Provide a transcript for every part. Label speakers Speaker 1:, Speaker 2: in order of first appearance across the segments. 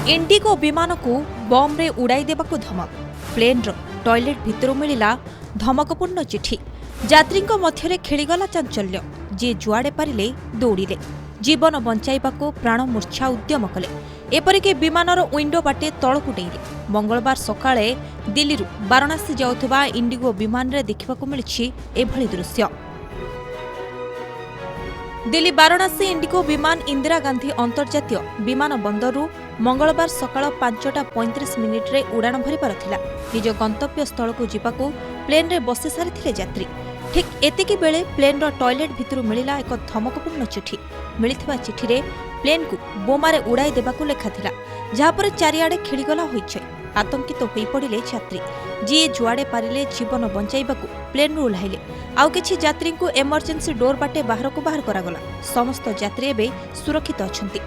Speaker 1: Indigo विमान को बम रे उड़ाई देबाकू धमक प्लेन रो टॉयलेट भितरु मिलिला धमकपूर्ण चिठी यात्री मध्य खेलीगला चांचल्य जी जुआड़े पारिले दौड़िले जीवन बंचाइबाकू प्राण मूर्छा उद्यम कले एपरिक विमानर विंडो बाटे तलकू डेइले मंगलवार सकाळे दिल्ली वाराणसी जाउथबा इंडिगो विमान रे देखिबाकू मिलिछि एभली दृश्य। दिल्ली वाराणसी इंडिगो विमान इंदिरा गांधी अंतर्जातीय विमान बंदरु मंगलवार सकाळ 5:35 रे उड़ाण भरिबार थिला। निज गंतव्य स्थल को जिबाकू प्लेन रे बसी सारिथिले यात्री। ठीक एतिकी बेले प्लेन रो टॉयलेट भितरु मिलिला एक धमकपूर्ण चिठी। मिलिथिबा चिठी रे प्लेन को बोमारे उड़ाई देबाकू लेखा थिला, जहा पर चारिआडे खेलीगला होइछे। आतंकित होई पड़िले यात्री जी जुआड़े पारिले जीवन बंचाइबाकू प्लेन रू ओह्लाइले। आउ किछि यात्री को इमरजेंसी डोर बाटे बाहर को बाहर करागला। समस्त यात्री एबे सुरक्षित अछंती।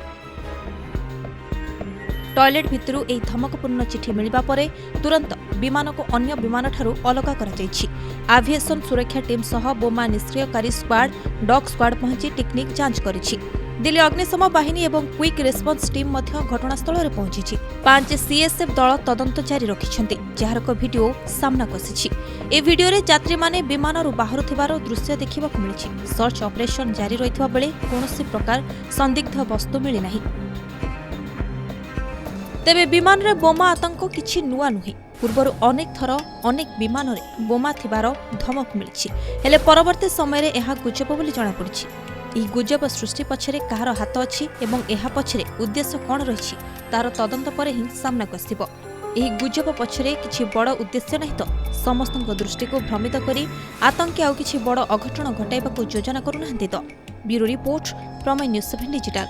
Speaker 1: टॉयलेट भितरु एही धमकपूर्ण चिठी मिलिबा परे तुरंत विमान को अन्य विमान ठारू अलग करा जायछि। एविएशन सुरक्षा टीम सह बोमा निष्क्रियकारी स्क्वाड डॉग स्क्वाड पहुंची टेक्निक जांच करिछि। दिल्ली अग्निशम बाहिनी एवं क्विक रेस्पॉन्स टीम मध्य घटनास्थल रे पहुंची 5 सीएसएफ दल तदंत जारी रखिछन्ति, जहार को वीडियो सामना कसिछि। ए वीडियो रे यात्री माने विमान रु बाहर थिबार दृश्य देखिबाकू मिलिछि। सर्च ऑपरेशन जारी रहितबा बेले कोनोसी प्रकार संदिग्ध वस्तु मिली नाही। तेबे विमान रे बोमा आतंक किछि नुआ नुहे। पूर्वर अनेक थर अनेक विमान रे बोमा थिबार धमक मिलिछि, हेले परवर्ती समय रे एहा गुजब बोली जणा पड़िछि। ଏହି ଗୁଜବ ସୃଷ୍ଟି ପଛରେ କାହାର ହାତ ଅଛି ଏବଂ ଏହା ପଛରେ ଉଦ୍ଦେଶ୍ୟ କ'ଣ ରହିଛି ତାର ତଦନ୍ତ ପରେ ହିଁ ସାମ୍ନାକୁ ଆସିବ। ଏହି ଗୁଜବ ପଛରେ କିଛି ବଡ଼ ଉଦ୍ଦେଶ୍ୟ ନାହିଁ ତ ସମସ୍ତଙ୍କ ଦୃଷ୍ଟିକୁ ଭ୍ରମିତ କରି ଆତଙ୍କୀ ଆଉ କିଛି ବଡ଼ ଅଘଟଣ ଘଟାଇବାକୁ ଯୋଜନା କରୁନାହାନ୍ତି ତ। ବ୍ୟୁରୋ ରିପୋର୍ଟ ପ୍ରମେୟ ନ୍ୟୁଜ୍ 7 ଡିଜିଟାଲ।